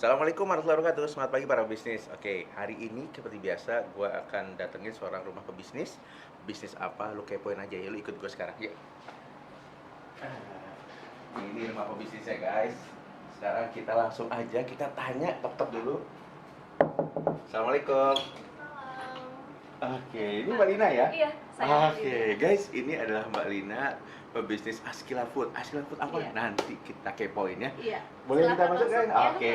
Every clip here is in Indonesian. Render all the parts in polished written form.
Assalamualaikum warahmatullahi wabarakatuh. Selamat pagi para bisnis. Oke, hari ini seperti biasa gue akan datengin seorang rumah pebisnis. Bisnis apa? Lu kepoin aja ya. Lu ikut gue sekarang. Yuk. Ini rumah pebisnisnya guys. Sekarang kita langsung aja kita tanya tok dulu. Assalamualaikum. Oke, ini Mbak Lina ya? Iya, saya. Oke, guys, ini adalah Mbak Lina, pebisnis Askila Food. Askila Food apa? Iya. Nanti kita kepoin ya. Iya. Boleh kita Silakan masuk kan? langsung, ya. Oke.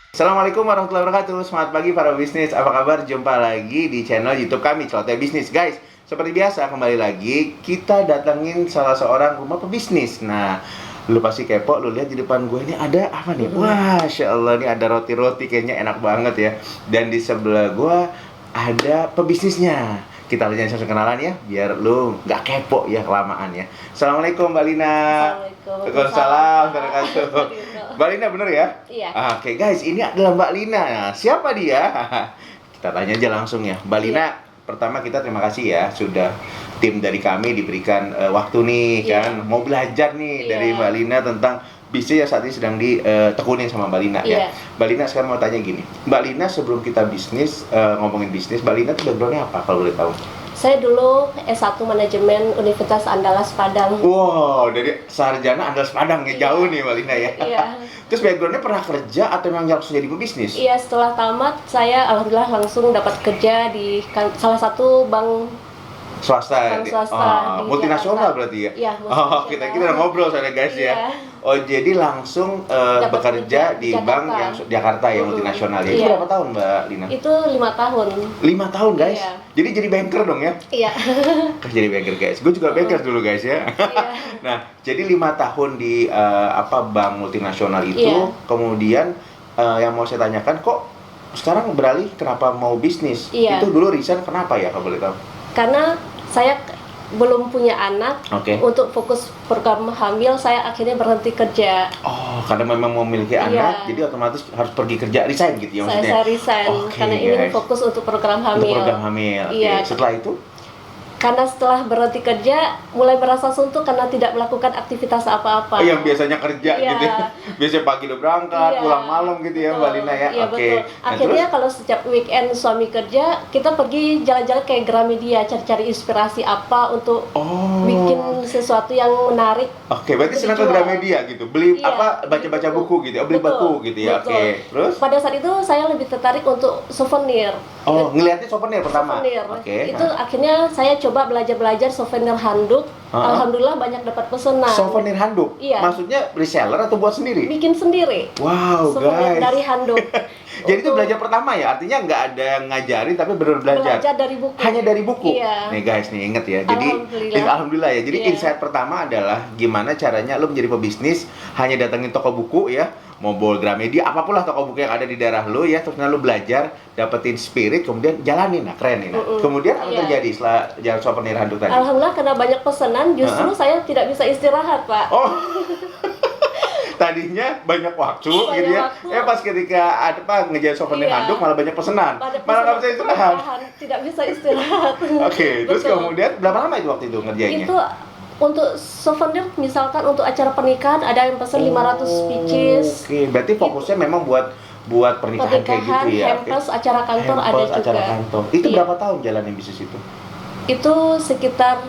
Assalamualaikum warahmatullahi wabarakatuh. Selamat pagi para bisnis. Apa kabar? Jumpa lagi di channel YouTube kami, Celoteh Bisnis. Guys, seperti biasa kembali lagi kita datengin salah seorang rumah pebisnis. Nah, lu pasti kepo, lu lihat di depan gue ini ada apa nih? Wah, Masya Allah, ini ada roti-roti kayaknya enak banget ya. Dan di sebelah gue ada pebisnisnya. Kita langsung kenalan ya, biar lu nggak kepo ya kelamaan ya. Assalamualaikum Mbak Lina. Assalamualaikum. Waalaikumsalam warahmatullahi wabarakatuh. Mbak Lina bener ya? Iya. Oke guys, ini adalah Mbak Lina. Nah, siapa dia? Kita tanya aja langsung ya. Mbak Lina, pertama kita terima kasih ya sudah tim dari kami diberikan waktu nih kan. Mau belajar nih dari Mbak Lina tentang bisnis yang saat ini sedang ditekunin sama Mbak Lina ya. Mbak Lina sekarang mau tanya gini. Mbak Lina sebelum kita bisnis, ngomongin bisnis, Mbak Lina tuh backgroundnya apa kalau boleh tahu? Saya dulu S1 Manajemen Universitas Andalas Padang. Wow, dari sarjana Andalas Padang ya, jauh nih Mbak Lina ya. Iya. Terus backgroundnya pernah kerja atau memang langsung jadi pebisnis? Iya, setelah tamat saya alhamdulillah langsung dapat kerja di salah satu bank Swasta, Bank swasta di multinasional Jakarta. berarti ya? Iya, Oh, kita udah ngobrol soalnya guys ya. Iya. Oh, jadi langsung Dapat bekerja kerja di di bank Jakarta. yang Jakarta yang multinasional ya. Itu Iya. berapa tahun Mbak Lina? Itu 5 tahun. 5 tahun guys. Iya. Jadi banker dong ya? Iya. Jadi banker guys. Gue juga banker dulu guys ya. Iya. Nah, jadi 5 tahun di bank multinasional itu, Iya. kemudian yang mau saya tanyakan kok sekarang beralih kenapa mau bisnis? Iya. Itu dulu resign kenapa ya kalau boleh tahu? Karena saya belum punya anak. Oke. Untuk fokus program hamil saya akhirnya berhenti kerja. Oh, karena memang memiliki anak, jadi otomatis harus pergi kerja, resign gitu ya maksudnya? Saya resign Oke, karena ingin guys. fokus untuk program Untuk hamil. program hamil. Oke. Iya. Setelah itu? Karena setelah berhenti kerja, mulai merasa suntuk karena tidak melakukan aktivitas apa-apa. Yang biasanya kerja Iya. gitu ya. Biasanya pagi udah berangkat, Iya. pulang malam gitu ya Mbak Lina ya. Iya, Oke. betul. Nah, Akhirnya terus? kalau setiap weekend suami kerja, kita pergi jalan-jalan kayak Gramedia, cari-cari inspirasi apa untuk Oh. bikin sesuatu yang menarik. Oke, berarti untuk senang ke dijual. Gramedia gitu. Beli Iya, baca-baca buku gitu ya, beli Betul, buku gitu ya. betul. Oke. Terus? Pada saat itu saya lebih tertarik untuk souvenir. Oh, ngelihatnya souvenir pertama. Souvenir. Oke. Itu akhirnya saya coba belajar souvenir handuk. Alhamdulillah banyak dapat pesanan. Souvenir handuk. Iya. Maksudnya reseller atau buat sendiri? Bikin sendiri. Wow, Souvenir guys. dari handuk. Jadi itu belajar pertama ya, artinya nggak ada yang ngajarin tapi benar belajar. Belajar dari buku. Hanya dari buku. Iya. Nih guys, nih inget ya. Jadi alhamdulillah ya. Jadi Iya. insight pertama adalah gimana caranya lo menjadi pebisnis hanya datengin toko buku ya, mau bawa Gramedia, apapun lah toko buku yang ada di daerah lo ya, terus lo belajar, dapetin spirit, kemudian jalanin. Nah, keren nih. Nah. Kemudian apa Iya. terjadi setelah jalan souvenir handuk tadi? Alhamdulillah karena banyak pesanan, justru saya tidak bisa istirahat, Pak. Oh. Tadinya banyak waktu Banyak gitu ya. waktu. Pas ketika ada ngejar souvenir Iya. handuk malah banyak pesanan. Pada Malah nggak bisa pesanan istirahat. tambahan, tidak bisa istirahat. Oke, terus Betul. kemudian berapa lama itu waktu itu ngerjainnya? Itu untuk souvenir, misalkan untuk acara pernikahan ada yang pesan 500 pieces. Oke, berarti fokusnya memang buat pernikahan kayak gitu ya. hampers, acara kantor ada Hampers, juga. acara kantor. Itu Iya. berapa tahun jalanin bisnis itu? Itu sekitar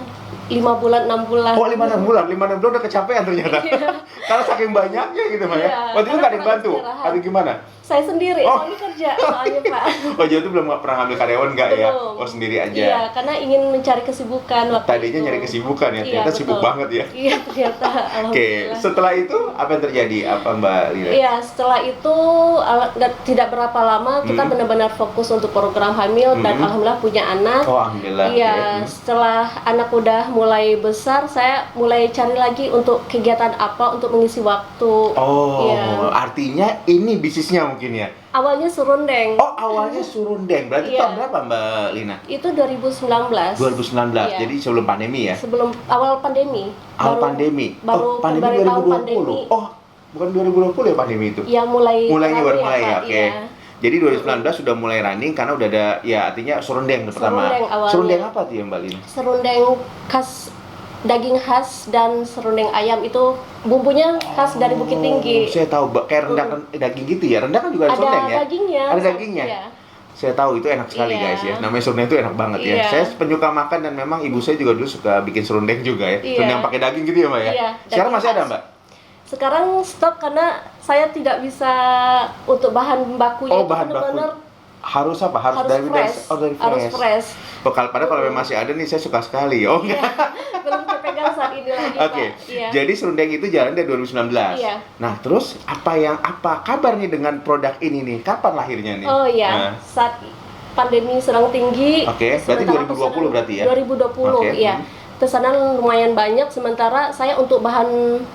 5 bulan, 6 bulan. Oh, 5-6 bulan. 5-6 bulan udah kecapean ternyata. Iya. Karena saking banyaknya gitu Mbak ya. Iya, Waktu itu karena nggak ada yang kurang bantu? istirahat. Atau gimana? Saya sendiri, Oh. suami kerja soalnya, Pak. Oh, jadi itu belum pernah ngambil karyawan nggak ya? Belum. Oh, sendiri aja. Iya, karena ingin mencari kesibukan waktu Tadinya itu. nyari kesibukan ya, Iya, ternyata sibuk betul. banget ya. Iya, ternyata. Oke, Alhamdulillah. setelah itu apa yang terjadi? Apa Mbak Lina? Iya, setelah itu tidak berapa lama kita benar-benar fokus untuk program hamil dan alhamdulillah punya anak. Oh, alhamdulillah. Iya, setelah anak udah mulai besar, saya mulai cari lagi untuk kegiatan apa untuk mengisi waktu. Oh, Iya. artinya ini bisnisnya mungkin ya? Awalnya serundeng. Oh, awalnya surundeng. Berarti Iya. tahun berapa Mbak Lina? Itu 2019. 2019, Iya. jadi sebelum pandemi ya? Sebelum awal pandemi. Awal pandemi? Baru pandemi baru tahun 2020? pandemi. Oh, bukan 2020 ya pandemi itu? Ya mulainya Mulainya baru mulai ya, Kak, oke. iya. Jadi 2019 sudah mulai running karena udah ada ya artinya serundeng pertama. Serundeng awalnya. Serundeng apa tuh ya Mbak Lina? Serundeng khas, daging khas dan serundeng ayam itu bumbunya khas dari Bukit Tinggi. Saya tahu kayak rendang daging gitu ya. Rendang kan juga ada serundeng ya? Dagingnya. Ada dagingnya. Iya. Saya tahu itu enak sekali Iya. guys ya. Namanya serundeng itu enak banget ya. Iya. Saya penyuka makan dan memang ibu saya juga dulu suka bikin serundeng juga ya. Iya. Serundeng pakai daging gitu ya Mbak ya. Iya, Sekarang daging masih ada khas. Mbak? Sekarang stop karena saya tidak bisa untuk bahan bakunya Oh, itu bahan baku. benar-benar harus apa? Harus harus dari fresh. dari Harus fresh. fresh. Padahal kalau masih ada nih saya suka sekali. Oh Iya. enggak. Belum kepegang saat ini lagi, Oke. Pak. Iya. Jadi serundeng itu jalan dari 2019. Iya. Nah, terus apa kabarnya dengan produk ini nih? Kapan lahirnya nih? Oh iya, Nah, saat pandemi sedang tinggi. Oke, berarti sementara 2020 berarti ya? 2020, Oke, iya. Pesanan lumayan banyak, sementara saya untuk bahan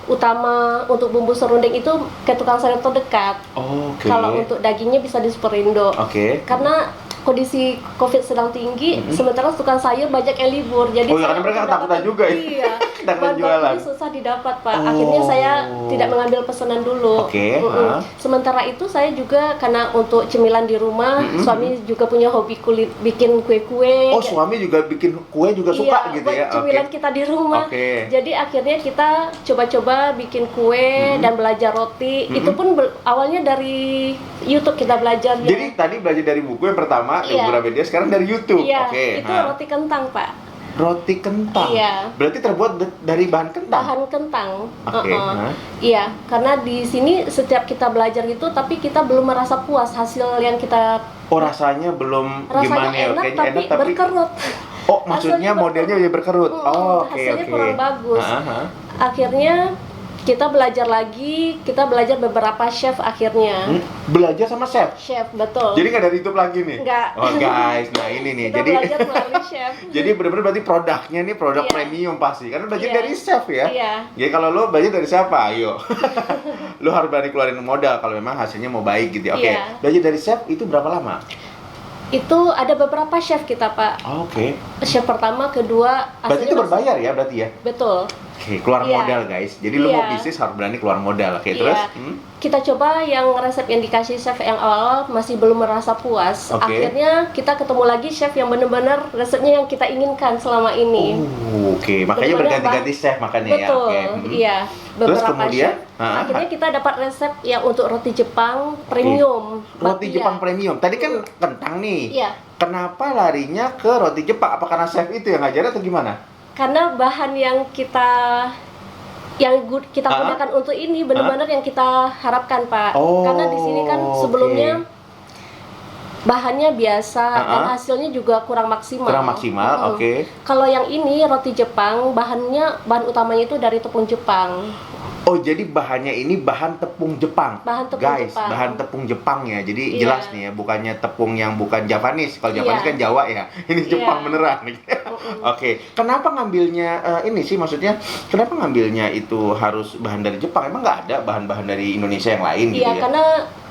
utama untuk bumbu serundeng itu ke tukang sayur terdekat. Oke. Kalau untuk dagingnya bisa di Superindo. Oke. Karena kondisi COVID sedang tinggi, sementara tukang sayur banyak yang libur. Jadi Oh, ya, saya karena mereka untuk ketakutan dapat- juga ya. Iya. Takut bahan jualan. bakunya susah didapat, Pak. Akhirnya saya tidak mengambil pesanan dulu. Oke, Mm-mm. Sementara itu saya juga karena untuk cemilan di rumah, suami juga punya hobi bikin kue-kue. Oh, suami juga bikin kue juga suka gitu buat ya. cemilan kita di rumah. Oke. Jadi akhirnya kita coba-coba bikin kue dan belajar roti. Itu pun awalnya dari YouTube kita belajar. Jadi tadi belajar dari buku yang pertama, Iya. beberapa media, sekarang dari YouTube. Iya, Oke. itu Nah. roti kentang, Pak. Roti kentang. Iya. Berarti terbuat dari bahan kentang. Bahan kentang. Oke, nah. Iya, karena di sini setiap kita belajar itu, tapi kita belum merasa puas hasil yang kita Oh, rasanya belum rasanya gimana ya? enak, Kayaknya tapi enak tapi berkerut. oh, maksudnya Hasilnya modelnya jadi berkerut. Oh, oke hasilnya oke. kurang bagus. Aha. Akhirnya kita belajar lagi, kita belajar beberapa chef akhirnya. Belajar sama chef. Chef, betul. Jadi nggak dari YouTube lagi nih? Nggak. Oh guys, nah ini nih. Kita Jadi belajar melalui chef. jadi benar-benar berarti produknya nih produk Iya. premium pasti. Karena belajar Iya. dari chef ya. Iya. Jadi kalau lo belajar dari siapa? Ayo. Lo harus berani keluarin modal kalau memang hasilnya mau baik gitu. Oke. Iya. Belajar dari chef itu berapa lama? Itu ada beberapa chef kita, Pak. Oh, oke. Chef pertama, kedua, Berarti itu hasilnya berbayar ya berarti ya? betul. Oke, keluar Iya. modal guys. Jadi lo mau Iya. bisnis harus berani keluar modal. Oke, Iya. terus? Kita coba yang resep yang dikasih chef yang awal masih belum merasa puas. Oke. Akhirnya kita ketemu lagi chef yang benar-benar resepnya yang kita inginkan selama ini. Oke, makanya Benar-benar berganti-ganti chef makanya ya. Betul, Oke. iya. Terus Beberapa kemudian? chef. Akhirnya kita dapat resep yang untuk roti Jepang premium. Roti bakpia. Jepang premium. Tadi kan kentang nih. Iya. Kenapa larinya ke roti Jepang? Apa karena chef itu yang ngajarin atau gimana? Karena bahan yang kita gunakan untuk ini benar-benar yang kita harapkan, Pak. Oh, Karena di sini kan sebelumnya oke. bahannya biasa dan Ah. hasilnya juga kurang maksimal. Kurang maksimal, oke. Kalau yang ini roti Jepang, bahan utamanya itu dari tepung Jepang. Oh, jadi bahannya ini bahan tepung Jepang. Bahan tepung Guys, Jepang. bahan tepung Jepang ya. Jadi Iya. jelas nih ya, bukannya tepung yang bukan Japanese. Kalau Japanese Iya. kan Jawa ya. Ini Jepang Iya. beneran. Oke, kenapa ngambilnya ini sih maksudnya? Kenapa ngambilnya itu harus bahan dari Jepang? Emang nggak ada bahan-bahan dari Indonesia yang lain gitu Iya, ya? karena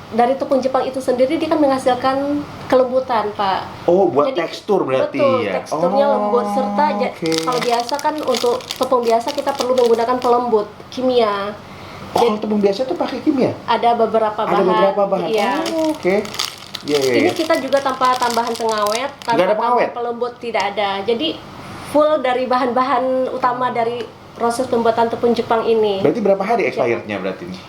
dari tepung Jepang itu sendiri dia kan menghasilkan kelembutan, Pak. Oh, buat Jadi, tekstur berarti betul, ya. teksturnya lembut serta oke. kalau biasa kan untuk tepung biasa kita perlu menggunakan pelembut kimia. Oh, kalau tepung biasa tuh pakai kimia? Ada beberapa bahan. Ada beberapa bahan. Iya. Oh, oke. Iya, iya, Ini iya. kita juga tanpa tambahan pengawet, Nggak tanpa ada pengawet? tambahan pelembut tidak ada. Jadi full dari bahan-bahan utama dari proses pembuatan tepung Jepang ini. Berarti berapa hari expirednya berarti nih?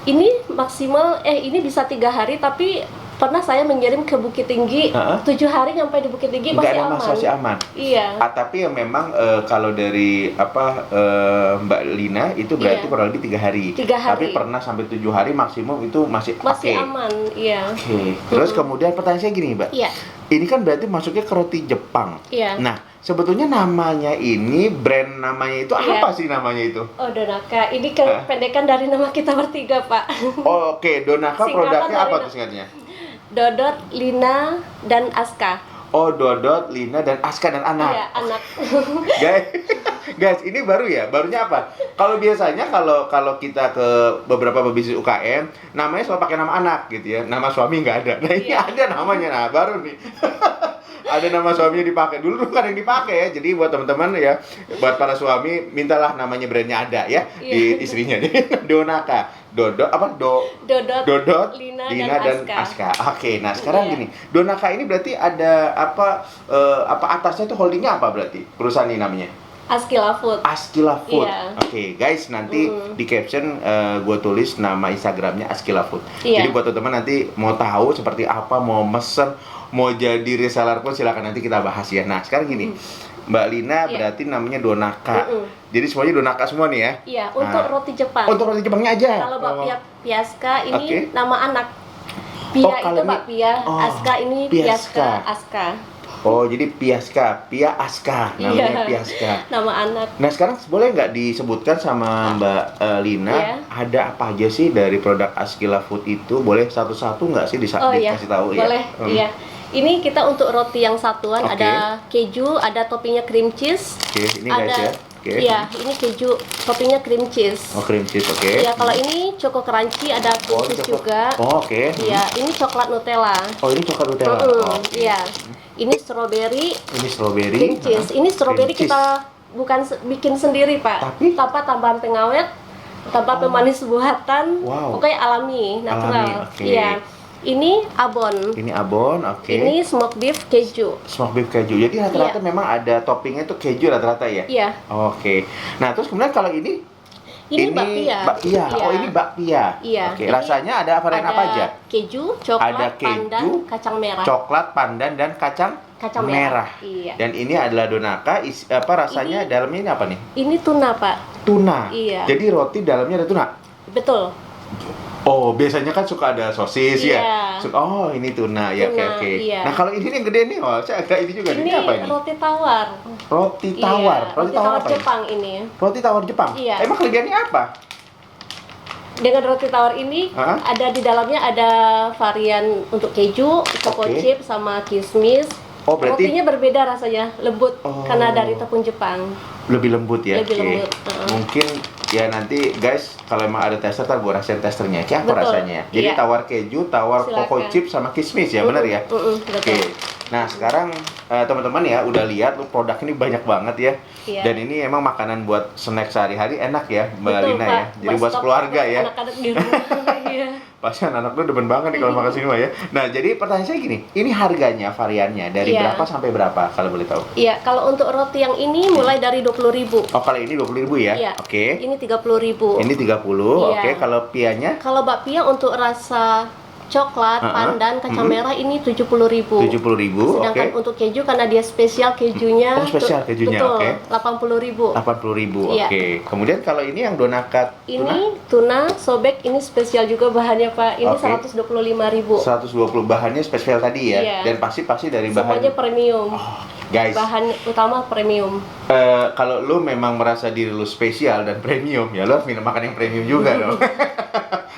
Ini maksimal ini bisa 3 hari, tapi pernah saya mengirim ke Bukit Tinggi 7 hari nyampe di Bukit Tinggi Nggak masih ada aman. masalah, masih aman. Iya. Tapi ya memang kalau dari Mbak Lina itu berarti Iya. kurang lebih 3 hari. 3 hari. Tapi pernah sampai 7 hari maksimum itu masih Masih oke. aman, iya. Oke. Terus kemudian pertanyaan saya gini, Mbak. Iya. Ini kan berarti masuknya ke roti Jepang. Iya. Nah, sebetulnya namanya ini, brand namanya itu Iya. apa sih namanya itu? Oh, Donaka. Ini kependekan dari nama kita bertiga, Pak. Oh, oke, Donaka Singkatan produknya dari apa tuh singkatnya? Dodot, Lina, dan Aska. Oh, Dodot, Lina, dan Aska dan anak. Iya, anak. Guys, Guys, ini baru ya? Barunya apa? Kalau biasanya kalau kita ke beberapa pebisnis UKM, namanya selalu pakai nama anak gitu ya. Nama suami nggak ada. Nah, ini Iya. ada namanya. Nah, baru nih. Ada nama suaminya dipakai. Dulu kan yang dipakai ya. Jadi buat teman-teman ya, buat para suami, mintalah namanya brandnya ada ya di Iya. istrinya. Donaka. Dodot, Dodot, Lina, Lina dan dan Aska. Oke, nah sekarang Iya. gini, Donaka ini berarti ada apa atasnya tuh holdingnya apa berarti? Perusahaan ini namanya? Askila Food. Askila Food. Iya. Oke, guys, nanti di caption gue tulis nama Instagramnya Askila Food. Iya. Jadi buat teman-teman nanti mau tahu seperti apa, mau mesen, mau jadi reseller pun silakan nanti kita bahas ya. Nah, sekarang gini, Mbak Lina Iya. berarti namanya Donaka. Jadi semuanya Donaka semua nih ya? Iya, untuk Nah. roti Jepang. Untuk roti Jepangnya aja? Kalau bakpia Piaska ini Oke. nama anak. Pia kalau itu ini- bakpia, oh, Aska ini Piaska. Piaska, Aska. Oh, jadi Piaska, Pia Aska, namanya Iya. Piaska. Nama anak. Nah, sekarang boleh nggak disebutkan sama Mbak Lina, Iya. ada apa aja sih dari produk Askila Food itu? Boleh satu-satu nggak sih Oh iya, dikasih tahu ya? boleh. Iya. Ini kita untuk roti yang satuan, Oke. ada keju, ada toppingnya cream cheese. Oke, ini ada, guys ya. Oke. Iya, ini keju, toppingnya cream cheese. Oh, cream cheese, oke. Iya, kalau ini choco crunchy, ada cream Oh, ini cheese coklat. juga. Oh, oke. Iya, ini coklat Nutella. Oh, ini coklat Nutella. Oh, oke. Iya. Ini strawberry, Ini strawberry. cream cheese. Ini strawberry Cream cheese. kita bukan bikin sendiri, Pak. Tapi? Tanpa tambahan pengawet, tanpa pemanis buatan. Wow. Pokoknya alami, natural. Alami, oke. Iya. Ini abon. Ini abon, oke. Ini smoked beef keju. Smoked beef keju. Jadi rata-rata Iya. memang ada toppingnya tuh keju rata-rata ya? Iya. Oke. Nah, terus kemudian kalau ini Ini bakpia. Oh, ini bakpia. Iya. Oke, Ini rasanya ada varian apa aja? Keju, coklat, Ada keju, pandan, kacang merah. Coklat, pandan, dan kacang merah. Iya. Dan ini adalah Donaka. Apa rasanya? Ini- Dalamnya ini apa nih? Ini tuna, Pak. Tuna. Iya. Jadi roti dalamnya ada tuna. Betul. Oh, biasanya kan suka ada sosis ya. Iya. Oh, ini tuna. Ya, oke Tuna, oke. iya. Nah, kalau ini yang gede nih, oh, saya agak ini juga. Ini apa ini? roti tawar. Roti tawar. Iya, Roti tawar apa ini? Jepang ini. Roti tawar Jepang. Iya. Emang kelebihannya apa? Dengan roti tawar ini Hah? ada di dalamnya ada varian untuk keju, choco Oke. chip sama kismis. Oh, berarti- Rotinya berbeda rasanya, lembut Oh. karena dari tepung Jepang. Lebih lembut ya. Lebih Oke. lembut, Mungkin ya nanti guys kalau emang ada tester tar gue rasain testernya. Kayak apa Betul, rasanya? Jadi iya. tawar keju, tawar coco Silakan. chip sama kismis ya, benar ya? Betul. Oke. Nah, sekarang teman-teman ya udah lihat lu produk ini banyak banget ya. Iya. Dan ini emang makanan buat snack sehari-hari enak ya, Mbak Betul, Lina Pak. ya. Jadi buat stok keluarga ya. Anak-anak di rumah. Iya. Pasti anak-anak lu demen banget nih kalau makan sini mah ya. Nah, jadi pertanyaan saya gini, ini harganya variannya dari Iya. berapa sampai berapa kalau boleh tahu? Iya, kalau untuk roti yang ini mulai dari 20.000. Oh, kalau ini 20.000 ya? Iya. Oke. Ini 30.000. Ini 30. Iya. Oke, kalau pianya Kalau bakpia untuk rasa coklat, pandan, kacang merah ini 70.000. 70.000, oke. Sedangkan untuk keju karena dia spesial kejunya. Oh, spesial kejunya, betul, oke. 80.000. 80.000, Iya. oke. Kemudian kalau ini yang Donaka Ini tuna sobek, ini spesial juga bahannya, Pak. Ini Oke. 125.000. 120 bahannya spesial tadi ya. Iya. Dan pasti dari Semuanya bahan. premium. Guys, Bahan utama premium. kalau lu memang merasa diri lu spesial dan premium, ya lu harus minum makan yang premium juga dong.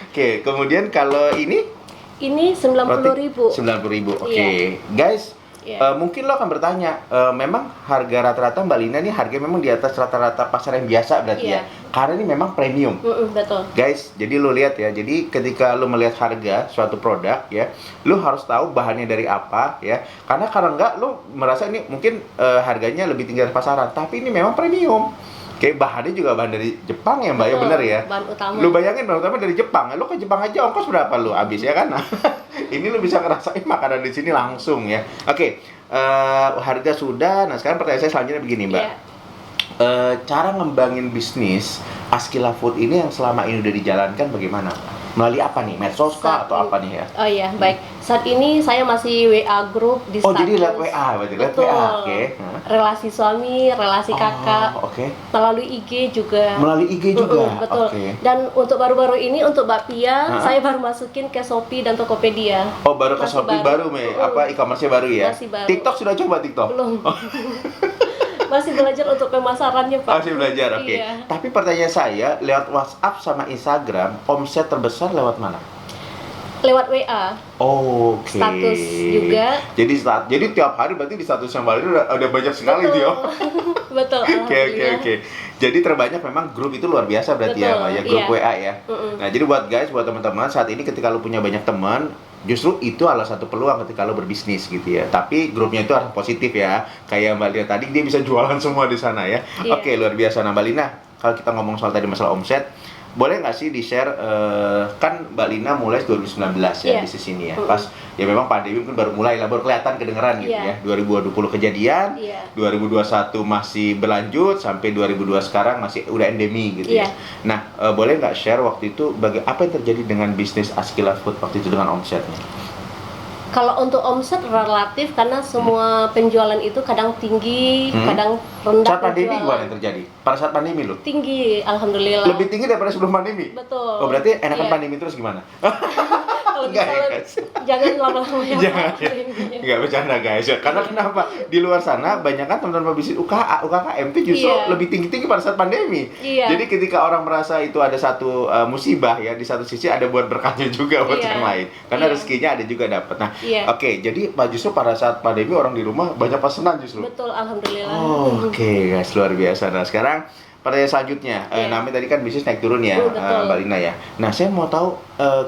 Oke, kemudian kalau ini Ini 90.000. 90.000, oke. Iya. Guys, Iya. mungkin lo akan bertanya, memang harga rata-rata Mbak Lina nih harga memang di atas rata-rata pasar yang biasa berarti Iya. ya? Karena ini memang premium. Betul. Guys, jadi lu lihat ya. Jadi ketika lu melihat harga suatu produk ya, lu harus tahu bahannya dari apa ya. Karena kalau enggak lu merasa ini mungkin harganya lebih tinggi dari pasaran, tapi ini memang premium. Kayak bahannya juga bahan dari Jepang ya, Mbak, ya Betul, bener ya. bahan utama. Lu bayangin bahan utama dari Jepang. Lu ke Jepang aja ongkos berapa lu habis ya kan? Ini lu bisa ngerasain makanan di sini langsung ya. Oke, harga sudah. Nah, sekarang pertanyaan saya selanjutnya begini, Mbak. Iya. Cara ngembangin bisnis Askila Food ini yang selama ini udah dijalankan bagaimana? Melalui apa nih? Medsos kah Saat atau ini- apa nih ya? Oh iya, baik. Saat ini saya masih WA group di Oh, status. jadi lewat WA berarti, lewat Betul. WA, oke. Hah? Relasi suami, relasi kakak, Oh, oke. melalui IG juga. Melalui IG juga. Betul. Oke. Dan untuk baru-baru ini untuk bakpia, Hah? saya baru masukin ke Shopee dan Tokopedia. Oh, baru ke Masih Shopee baru, apa e-commerce-nya baru ya? Masih baru. TikTok sudah coba TikTok? Belum. Masih belajar untuk pemasarannya, Pak. Masih belajar, oke. Iya. Tapi pertanyaan saya, lewat WhatsApp sama Instagram, omset terbesar lewat mana? lewat WA. Oh, oke. Status juga. Jadi tiap hari berarti di statusnya Mbak Lina ada banyak sekali Betul. dia. Betul. Oke. Jadi terbanyak memang grup itu luar biasa berarti ya, Betul, Mbak ya, grup iya. WA ya. Nah, jadi buat teman-teman saat ini ketika lu punya banyak teman, justru itu adalah satu peluang ketika lo berbisnis gitu ya. Tapi grupnya itu harus positif ya. Kayak Mbak Lina tadi dia bisa jualan semua di sana ya. Iya. Oke, luar biasa. Nah, Mbak Lina, kalau kita ngomong soal tadi masalah omset, boleh nggak sih di-share, kan Mbak Lina mulai 2019 ya Iya. bisnis ini ya. Pas ya memang pandemi mungkin baru mulai lah, baru kelihatan kedengeran gitu Iya. ya. 2020 kejadian, Iya. 2021 masih berlanjut, sampai 2022 sekarang masih udah endemi gitu ya. Iya. Nah, boleh nggak share waktu itu apa yang terjadi dengan bisnis Askila Food waktu itu dengan omsetnya? Kalau untuk omset relatif karena semua penjualan itu kadang tinggi, kadang rendah. Saat pandemi penjualan. gimana yang terjadi? Pada saat pandemi loh? Tinggi, alhamdulillah. Lebih tinggi daripada sebelum pandemi? Betul. Oh, berarti enakan Iya. pandemi terus gimana? Kalau Enggak ya, misalnya guys. jangan lama-lama ya. Jangan. Pak, pandeminya. Nggak bercanda guys ya. Karena kenapa? Di luar sana banyak kan teman-teman bisnis UKM itu justru Iya. lebih tinggi-tinggi pada saat pandemi. Iya. Jadi ketika orang merasa itu ada satu musibah ya, di satu sisi ada buat berkahnya juga buat Iya. yang lain. Karena Iya. rezekinya ada juga dapat. Nah, Iya. oke, jadi justru pada saat pandemi orang di rumah banyak pesanan justru. Betul, alhamdulillah. Oh, oke guys, luar biasa. Nah, sekarang pertanyaan selanjutnya, Iya. namanya tadi kan bisnis naik turun ya, Betul. Mbak Lina ya. Nah, saya mau tahu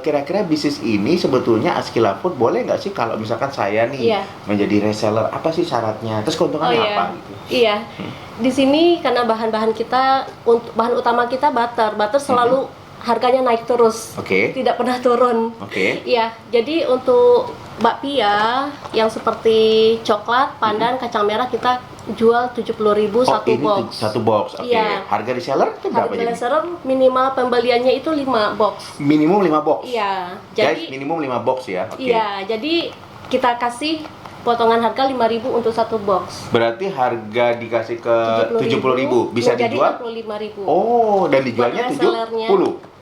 kira-kira bisnis ini sebetulnya Askila Food boleh nggak sih kalau misalkan saya nih Iya. menjadi reseller, apa sih syaratnya? Terus keuntungannya apa? Gitu. Iya. Di sini karena bahan-bahan kita, bahan utama kita butter selalu harganya naik terus. Oke. Tidak pernah turun. Oke. Iya, jadi untuk bakpia yang seperti coklat, pandan, kacang merah kita jual 70.000 satu ini box. satu box. Oke. Iya. Harga reseller itu berapa Harga jadi? reseller minimal pembeliannya itu 5 box. Minimum 5 box. Iya. Guys, Jadi minimum 5 box ya. Oke. iya, jadi kita kasih potongan harga 5.000 untuk satu box. Berarti harga dikasih ke 70.000 bisa jadi dijual? 65.000. Oh, dan dijualnya Buat resellernya. 70.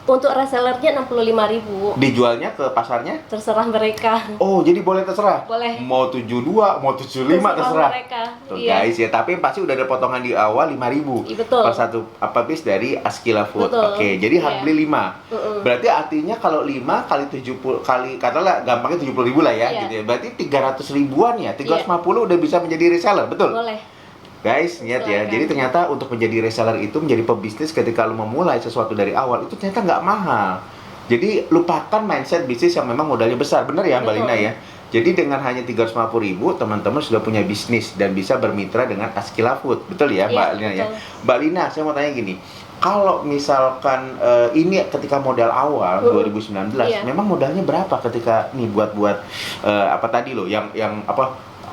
Untuk resellernya 65.000. Dijualnya ke pasarnya? Terserah mereka. Oh, jadi boleh terserah? Boleh. Mau 72, mau 75 terserah. mereka. Tuh Iya. guys ya, tapi pasti udah ada potongan di awal 5.000 Iya, betul. per satu piece dari Askila Food. Betul. Oke, jadi harus Iya. beli 5. Berarti artinya kalau 5 kali 70 kali katakanlah gampangnya 70.000 lah ya Iya. gitu ya. Berarti 300 ribuan ya, 350 udah bisa menjadi reseller, betul? Boleh. Guys, lihat ya. Silakan. Jadi ternyata untuk menjadi reseller itu, menjadi pebisnis ketika lu memulai sesuatu dari awal itu ternyata nggak mahal. Jadi lupakan mindset bisnis yang memang modalnya besar, bener ya Mbak Betul. Lina ya. Jadi dengan hanya 350.000 teman-teman sudah punya bisnis dan bisa bermitra dengan Askila Food, betul ya Mbak Iya, Lina ya. betul. Mbak Lina, saya mau tanya gini. Kalau misalkan ini ketika modal awal 2019, Iya. memang modalnya berapa ketika nih buat apa tadi loh, yang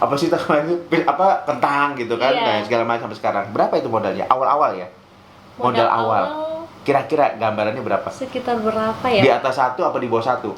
apa sih namanya apa kentang gitu kan, Iya. dan segala macam sampai sekarang. Berapa itu modalnya? Awal-awal ya? Modal awal. Kira-kira gambarannya berapa? Sekitar berapa Di ya? atas 1 apa di bawah 1?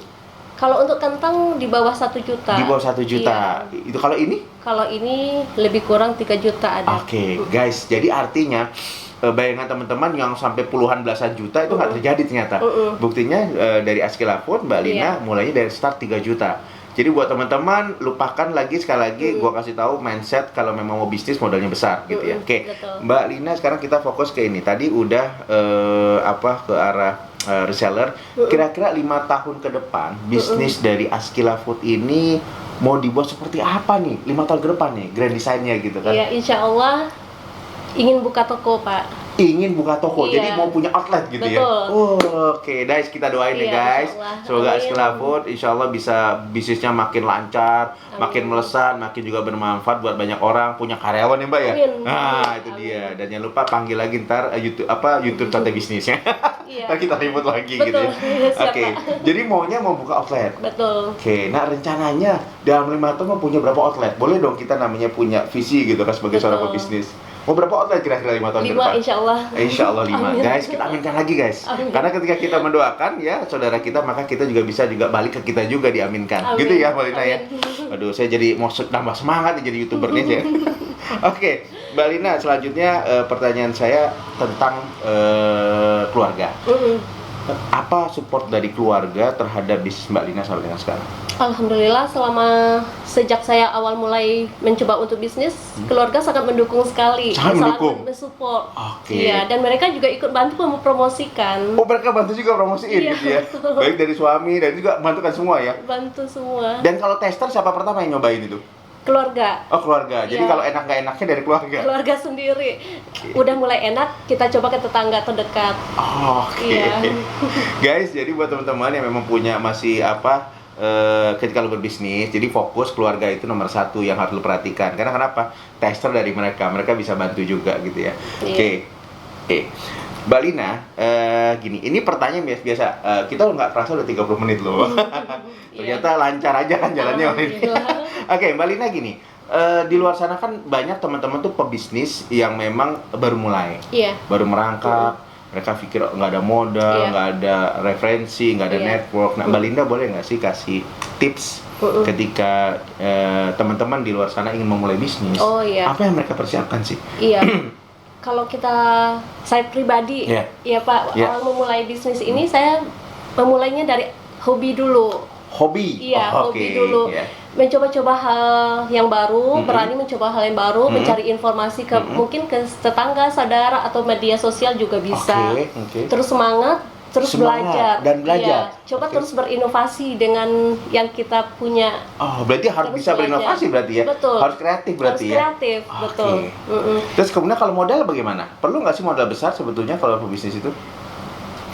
Kalau untuk kentang di bawah 1 juta. Di bawah 1 juta. Iya. Itu kalau ini? Kalau ini lebih kurang 3 juta ada. Oke, guys. Jadi artinya bayangan teman-teman yang sampai puluhan belasan juta itu nggak terjadi ternyata. Buktinya dari Askila Food, Mbak Lina Iya. mulainya dari start 3 juta. Jadi buat teman-teman lupakan lagi sekali lagi gua kasih tahu mindset kalau memang mau bisnis modalnya besar gitu ya. Oke. Betul. Mbak Lina sekarang kita fokus ke ini. Tadi udah ke arah reseller. Kira-kira 5 tahun ke depan bisnis dari Askila Food ini mau dibuat seperti apa nih? 5 tahun ke depan nih grand desainnya gitu kan. Iya, insya Allah ingin buka toko, Pak. Ingin buka toko, Iya. jadi mau punya outlet gitu ya. Betul. Oke, guys, kita doain nih Iya, guys. insyaallah. Semoga Amin. Askila Food insya Allah bisa bisnisnya makin lancar, Amin. makin melesat, makin juga bermanfaat buat banyak orang, punya karyawan ya Mbak ya. Amin. Nah, Amin. itu Amin. dia. Dan jangan lupa panggil lagi ntar YouTube Tante Bisnisnya. Iya. Ntar kita ribut lagi gitu Betul. ya. Siap, Oke, Pak. jadi maunya mau buka outlet. Betul. Oke, nah rencananya dalam 5 tahun mau punya berapa outlet? Boleh dong kita namanya punya visi gitu kan sebagai seorang Betul. pebisnis. Mau berapa outlet kira-kira 5 tahun ke 5 depan? insya Allah. Insya Allah 5. Amin. Guys, kita aminkan lagi guys. Amin. Karena ketika kita mendoakan ya saudara kita, maka kita juga bisa balik ke kita juga diaminkan. Amin. Gitu ya Mbak Lina ya. Amin. Aduh, saya jadi mau nambah semangat nih jadi YouTuber nih ya. Oke, Mbak Lina, selanjutnya pertanyaan saya tentang keluarga. apa support dari keluarga terhadap bisnis Mbak Lina sampai dengan sekarang? Alhamdulillah sejak saya awal mulai mencoba untuk bisnis, keluarga sangat mendukung sekali, Sangat mendukung? mensupport. Oke. Iya, dan mereka juga ikut bantu mempromosikan. Oh, mereka bantu juga promosiin Iya, gitu ya? betul. Baik dari suami dan juga bantukan semua ya? Bantu semua. Dan kalau tester siapa pertama yang nyobain itu? Keluarga. Oh, keluarga. Jadi Iya. kalau enak nggak enaknya dari keluarga? Keluarga sendiri. Udah mulai enak, kita coba ke tetangga terdekat. Oh, oke. Iya. Guys, jadi buat teman-teman yang memang punya masih ketika lu berbisnis, jadi fokus keluarga itu nomor satu yang harus lu perhatikan. Karena kenapa? Tester dari mereka bisa bantu juga gitu ya. Iya. Oke. Mbak Lina, gini, ini pertanyaan biasa-biasa. Kita nggak kerasa udah 30 menit loh. Ternyata lancar aja kan jalannya Mbak Lina. Alhamdulillah. Oke, Mbak Lina gini. Di luar sana kan banyak teman-teman tuh pebisnis yang memang baru mulai, Iya. baru merangkak. Mereka pikir nggak ada modal, Iya. nggak ada referensi, nggak ada Iya. network. Nah, Mbak Linda boleh nggak sih kasih tips ketika teman-teman di luar sana ingin memulai bisnis? Oh, iya. Apa yang mereka persiapkan sih? Iya. Kalau saya pribadi, Iya. ya Pak, Iya. awal memulai bisnis ini saya memulainya dari hobi dulu. Hobi. Iya, Oh, hobi oke. dulu. Iya. Mencoba-coba hal yang baru, berani mencoba hal yang baru, mencari informasi mungkin ke tetangga, saudara atau media sosial juga bisa. Oke. Terus semangat, terus Semangat belajar. dan belajar. Iya, coba Oke. terus berinovasi dengan yang kita punya. Oh, berarti harus Terus bisa berinovasi belajar. berarti ya? Betul. Harus kreatif berarti Harus ya? kreatif, Oke. betul. Terus kemudian kalau modal bagaimana? Perlu nggak sih modal besar sebetulnya kalau pebisnis itu?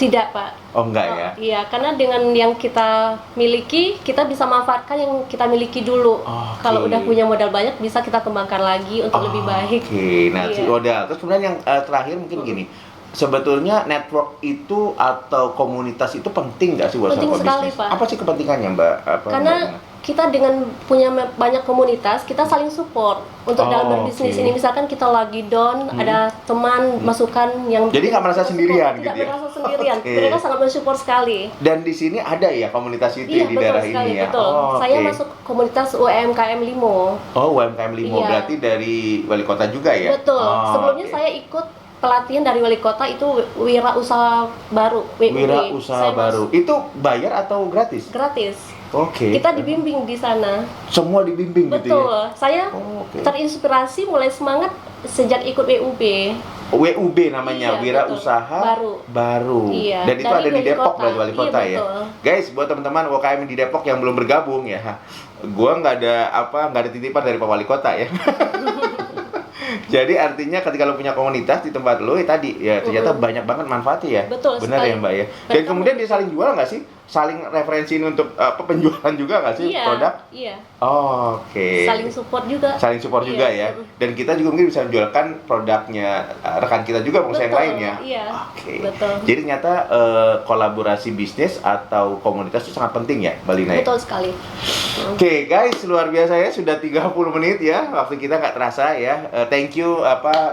Tidak, Pak. Oh, enggak ya? Iya, karena dengan yang kita miliki, kita bisa manfaatkan yang kita miliki dulu. Oke. Kalau udah punya modal banyak, bisa kita kembangkan lagi untuk lebih baik. Oke, nah Iya. modal. Terus kemudian yang terakhir mungkin gini, sebetulnya network itu atau komunitas itu penting nggak sih buat Penting sebuah sekali, bisnis? Pak. Apa sih kepentingannya, Mbak? Karena kita dengan punya banyak komunitas, kita saling support untuk dalam Oh, berbisnis oke. ini. Misalkan kita lagi down, ada teman masukan yang Jadi nggak merasa support, sendirian tidak gitu ya? merasa sendirian. Oke. Mereka sangat mensupport sekali. Dan di sini ada ya komunitas itu Iya, di betul daerah sekali, ini ya? betul. Oh, Saya oke. masuk komunitas UMKM Limo. Oh, UMKM Limo, Iya. berarti dari wali kota juga ya? Betul. Oh, Sebelumnya oke. saya ikut pelatihan dari wali kota itu wira usaha baru, WUB. Wira usaha Saya baru. Itu bayar atau gratis? gratis. Oke. Kita dibimbing di sana. Semua dibimbing gitu Betul. ya? Saya Oh, oke. terinspirasi mulai semangat sejak ikut WUB. WUB namanya, Iya, Wira betul. Usaha Baru. Iya, Dan itu dari ada di wali Depok kota. berarti wali Iya, kota ya. betul. Guys, buat teman-teman UKM di Depok yang belum bergabung ya, gua nggak ada titipan dari Pak Wali Kota ya. Jadi artinya ketika lo punya komunitas di tempat lo, tadi ya ternyata banyak banget manfaatnya ya. Betul Benar sekali. ya Mbak ya. Dan Mereka kemudian dia saling jual nggak sih? Saling referensiin untuk penjualan juga nggak sih Iya, produk? iya. Oh, oke. Saling support juga. Saling support juga Iya. ya. Dan kita juga mungkin bisa menjualkan produknya rekan kita juga pengusaha yang Betul, lain ya. iya. Oke. Betul. Jadi ternyata kolaborasi bisnis atau komunitas itu sangat penting ya, Mbak Lina ya? Betul sekali. Oke guys, luar biasa ya, sudah 30 menit ya, waktu kita nggak terasa ya. Thank you,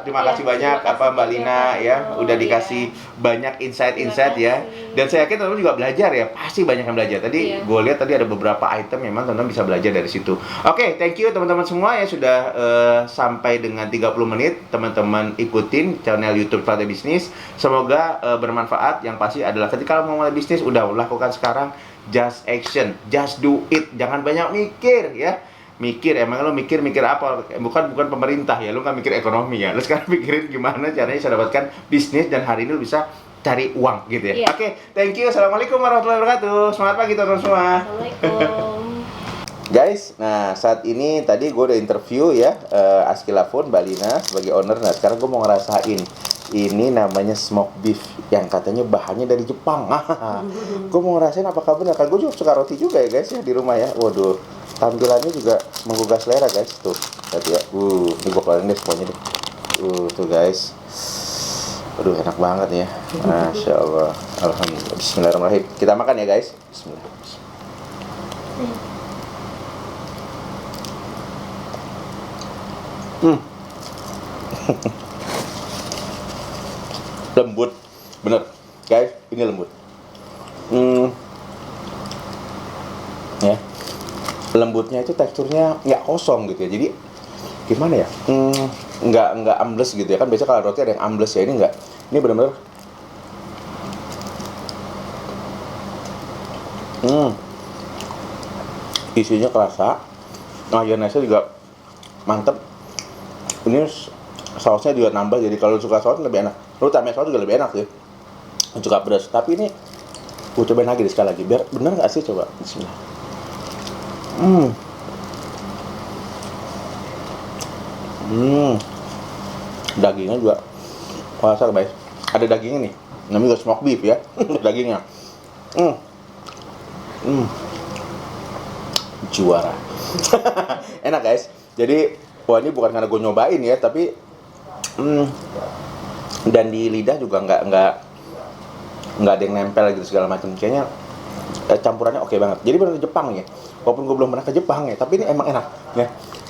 terima Iya, kasih banyak terima kasih Mbak juga, Lina Pak. ya, Oh, udah iya. dikasih banyak insight-insight Terima ya. kasih. Dan saya yakin teman-teman juga belajar ya, pasti banyak yang belajar. Tadi Iya. gue lihat tadi ada beberapa item memang teman-teman bisa belajar dari situ. Oke, thank you teman-teman semua ya sudah sampai dengan 30 menit teman-teman ikutin channel YouTube Strategi Bisnis. Semoga bermanfaat. Yang pasti adalah ketika mau mulai bisnis udah lakukan sekarang, just action, just do it. Jangan banyak mikir ya. Mikir, emang lo mikir apa? Bukan pemerintah ya, lo nggak mikir ekonomi ya. Lo sekarang pikirin gimana caranya bisa dapatkan bisnis dan hari ini lo bisa cari uang gitu ya. Iya. Oke, thank you. Assalamualaikum warahmatullahi wabarakatuh. Semangat pagi teman-teman semua. Assalamualaikum. Guys, nah saat ini tadi gue udah interview ya Askila Food, Mbak Lina sebagai owner. Nah sekarang gue mau ngerasain ini namanya smoke beef yang katanya bahannya dari Jepang. Gue mau ngerasain apakah benar. Kan gue juga suka roti juga ya guys ya di rumah ya. Waduh, tampilannya juga menggugah selera guys tuh. Lihat ya, ini gue keluarin deh semuanya deh. Tuh guys. Aduh enak banget ya. Masya Allah. Alhamdulillah. Bismillahirrahmanirrahim. Kita makan ya guys. Bismillah. Lembut, bener guys, ini lembut. Ya, lembutnya itu teksturnya nggak kosong gitu ya. Jadi gimana ya? Nggak ambles gitu ya kan. Biasanya kalau roti ada yang ambles ya, ini nggak. Ini benar-benar Hmm. Isinya kerasa, mayonnaise juga mantep. Ini sausnya juga nambah, jadi kalau suka saus lebih enak. Lu tambah saus juga lebih enak sih. Juga pedas. Tapi ini gue cobain lagi deh sekali lagi. Biar bener nggak sih, coba. Bismillah. Hmm. Hmm. Dagingnya juga kerasa guys. Ada dagingnya nih. Namanya juga smoke beef ya. Dagingnya. Hmm. Hmm. Juara. Enak guys. Jadi wah, ini bukan karena gue nyobain ya, tapi dan di lidah juga nggak ada yang nempel gitu segala macam. Kayaknya campurannya oke banget. Jadi benar Jepang ya. Walaupun gue belum pernah ke Jepang ya, tapi ini emang enak ya.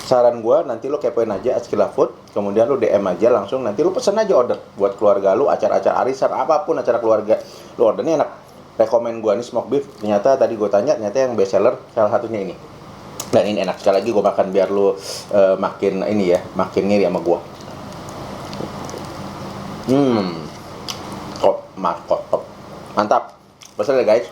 Saran gue, nanti lo kepoin aja Askila Food, kemudian lo DM aja langsung, nanti lo pesen aja order buat keluarga lo, acara-acara arisan apapun acara keluarga lo ordernya enak. Rekomen gue nih smoke beef, ternyata tadi gue tanya, ternyata yang best seller salah satunya ini. Dan ini enak, sekali lagi gue makan biar lo makin ini ya, makin ngiri sama gue. Top, top, mantap. Besar ya guys.